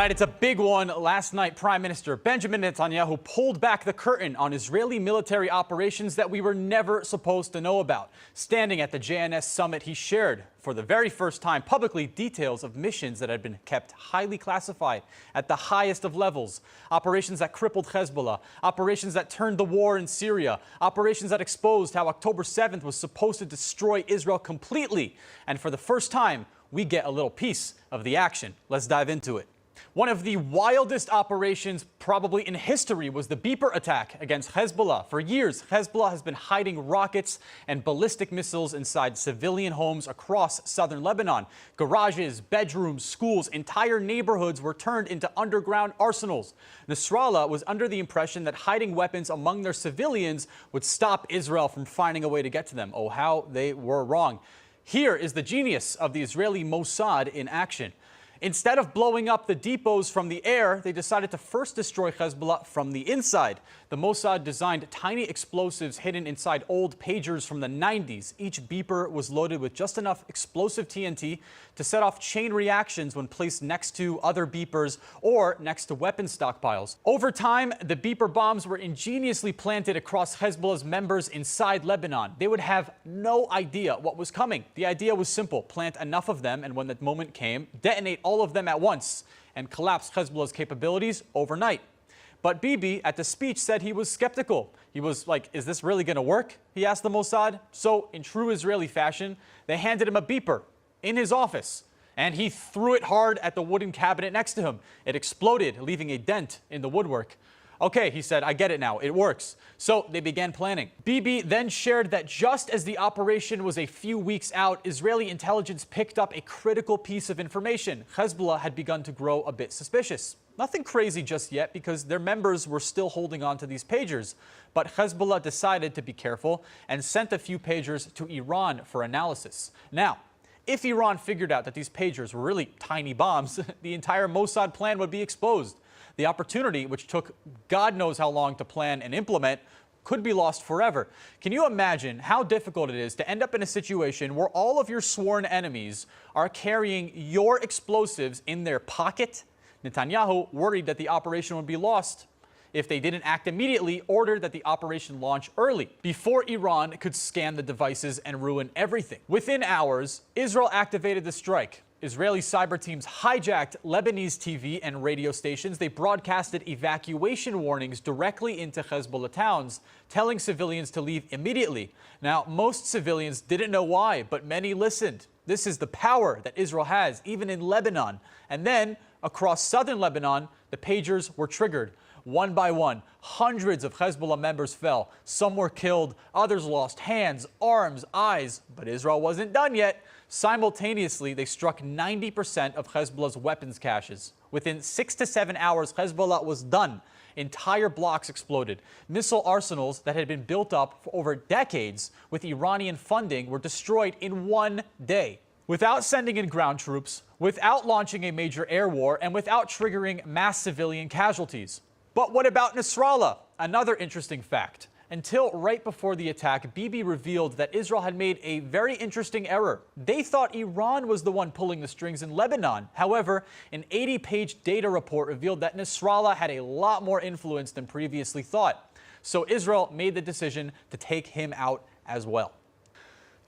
right, it's a big one. Last night, Prime Minister Benjamin Netanyahu pulled back the curtain on Israeli military operations that we were never supposed to know about. Standing at the JNS summit, he shared, for the very first time publicly, details of missions that had been kept highly classified at the highest of levels. Operations that crippled Hezbollah, operations that turned the war in Syria, operations that exposed how October 7th was supposed to destroy Israel completely. And for the first time, we get a little piece of the action. Let's dive into it. One of the wildest operations probably in history was the Beeper attack against Hezbollah. For years, Hezbollah has been hiding rockets and ballistic missiles inside civilian homes across southern Lebanon. Garages, bedrooms, schools, entire neighborhoods were turned into underground arsenals. Nasrallah was under the impression that hiding weapons among their civilians would stop Israel from finding a way to get to them. Oh, how they were wrong. Here is the genius of the Israeli Mossad in action. Instead of blowing up the depots from the air, they decided to first destroy Hezbollah from the inside. The Mossad designed tiny explosives hidden inside old pagers from the 90s. Each beeper was loaded with just enough explosive TNT to set off chain reactions when placed next to other beepers or next to weapon stockpiles. Over time, the beeper bombs were ingeniously planted across Hezbollah's members inside Lebanon. They would have no idea what was coming. The idea was simple: plant enough of them, and when the moment came, detonate all of them at once and collapse Hezbollah's capabilities overnight. But Bibi at the speech said he was skeptical. He was like, is this really going to work? He asked the Mossad. So in true Israeli fashion, they handed him a beeper in his office, and he threw it hard at the wooden cabinet next to him. It exploded, leaving a dent in the woodwork. Okay, he said, I get it now. It works. So they began planning. Bibi then shared that just as the operation was a few weeks out, Israeli intelligence picked up a critical piece of information. Hezbollah had begun to grow a bit suspicious. Nothing crazy just yet, because their members were still holding on to these pagers. But Hezbollah decided to be careful and sent a few pagers to Iran for analysis. Now, if Iran figured out that these pagers were really tiny bombs, the entire Mossad plan would be exposed. The opportunity, which took God knows how long to plan and implement, could be lost forever. Can you imagine how difficult it is to end up in a situation where all of your sworn enemies are carrying your explosives in their pocket? Netanyahu, worried that the operation would be lost if they didn't act immediately, ordered that the operation launch early, before Iran could scan the devices and ruin everything. Within hours, Israel activated the strike. Israeli cyber teams hijacked Lebanese TV and radio stations. They broadcasted evacuation warnings directly into Hezbollah towns, telling civilians to leave immediately. Now, most civilians didn't know why, but many listened. This is the power that Israel has, even in Lebanon. And then, across southern Lebanon, the pagers were triggered. One by one, hundreds of Hezbollah members fell. Some were killed, others lost hands, arms, eyes. But Israel wasn't done yet. Simultaneously, they struck 90% of Hezbollah's weapons caches. Within 6 to 7 hours, Hezbollah was done. Entire blocks exploded. Missile arsenals that had been built up for over decades with Iranian funding were destroyed in one day. Without sending in ground troops, without launching a major air war, and without triggering mass civilian casualties. But what about Nasrallah? Another interesting fact. Until right before the attack, Bibi revealed that Israel had made a very interesting error. They thought Iran was the one pulling the strings in Lebanon. However, an 80-page data report revealed that Nasrallah had a lot more influence than previously thought. So Israel made the decision to take him out as well.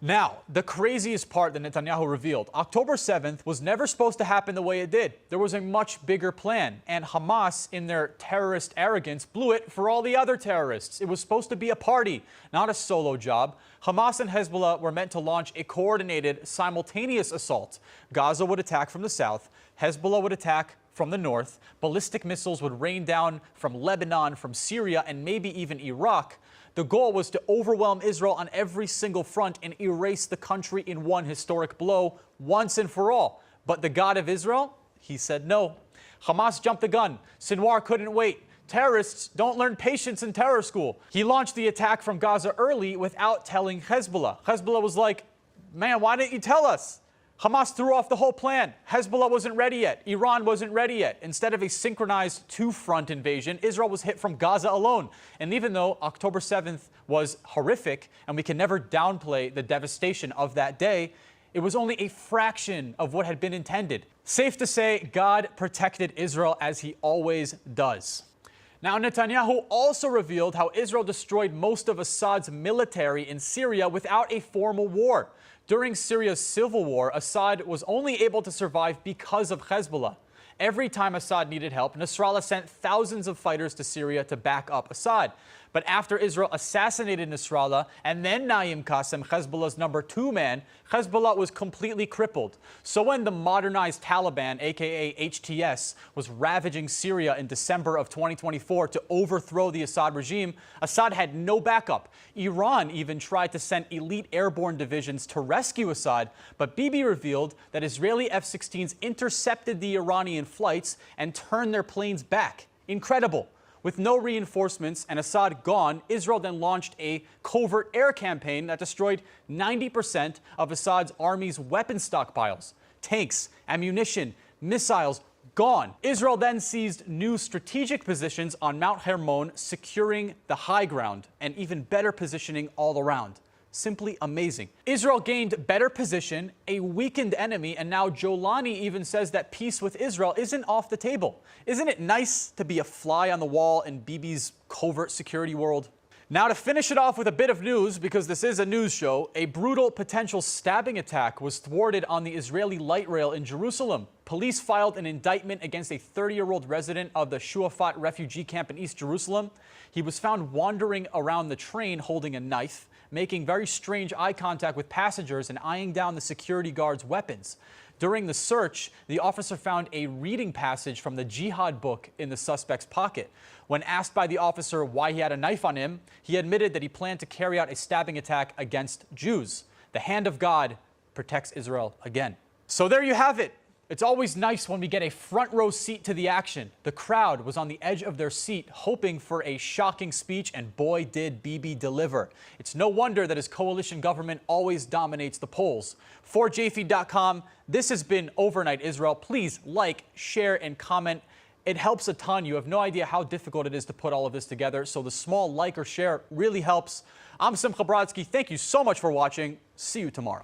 Now, the craziest part that Netanyahu revealed: October 7th was never supposed to happen the way it did. There was a much bigger plan, and Hamas, in their terrorist arrogance, blew it for all the other terrorists. It was supposed to be a party, not a solo job. Hamas and Hezbollah were meant to launch a coordinated, simultaneous assault. Gaza would attack from the south, Hezbollah would attack from the north, ballistic missiles would rain down from Lebanon, from Syria, and maybe even Iraq. The goal was to overwhelm Israel on every single front and erase the country in one historic blow, once and for all. But the God of Israel, he said no. Hamas jumped the gun. Sinwar couldn't wait. Terrorists don't learn patience in terror school. He launched the attack from Gaza early without telling Hezbollah. Hezbollah was like, man, why didn't you tell us? Hamas threw off the whole plan. Hezbollah wasn't ready yet. Iran wasn't ready yet. Instead of a synchronized two-front invasion, Israel was hit from Gaza alone. And even though October 7th was horrific, and we can never downplay the devastation of that day, It was only a fraction of what had been intended. Safe to say, God protected Israel as he always does. Now, Netanyahu also revealed how Israel destroyed most of Assad's military in Syria without a formal war. During Syria's civil war, Assad was only able to survive because of Hezbollah. Every time Assad needed help, Nasrallah sent thousands of fighters to Syria to back up Assad. But after Israel assassinated Nasrallah and then Naim Qassem, Hezbollah's number 2 man, Hezbollah was completely crippled. So when the modernized Taliban, aka HTS, was ravaging Syria in December of 2024 to overthrow the Assad regime, Assad had no backup. Iran even tried to send elite airborne divisions to rescue Assad, but Bibi revealed that Israeli F-16s intercepted the Iranian flights and turned their planes back. Incredible. With no reinforcements and Assad gone, Israel then launched a covert air campaign that destroyed 90% of Assad's army's weapon stockpiles. Tanks, ammunition, missiles, gone. Israel then seized new strategic positions on Mount Hermon, securing the high ground and even better positioning all around. Simply amazing. Israel gained better position, a weakened enemy, and now Jolani even says that peace with Israel isn't off the table. Isn't it nice to be a fly on the wall in Bibi's covert security world? Now, to finish it off with a bit of news, because this is a news show, a brutal potential stabbing attack was thwarted on the Israeli light rail in Jerusalem. Police filed an indictment against a 30-year-old resident of the Shuafat refugee camp in East Jerusalem. He was found wandering around the train holding a knife, making very strange eye contact with passengers and eyeing down the security guards' weapons. During the search, the officer found a reading passage from the jihad book in the suspect's pocket. When asked by the officer why he had a knife on him, he admitted that he planned to carry out a stabbing attack against Jews. The hand of God protects Israel again. So there you have it. It's always nice when we get a front row seat to the action. The crowd was on the edge of their seat, hoping for a shocking speech, and boy did Bibi deliver. It's no wonder that his coalition government always dominates the polls. For JFeed.com, this has been Overnight Israel. Please like, share, and comment. It helps a ton. You have no idea how difficult it is to put all of this together, so the small like or share really helps. I'm Simcha Brodsky. Thank you so much for watching. See you tomorrow.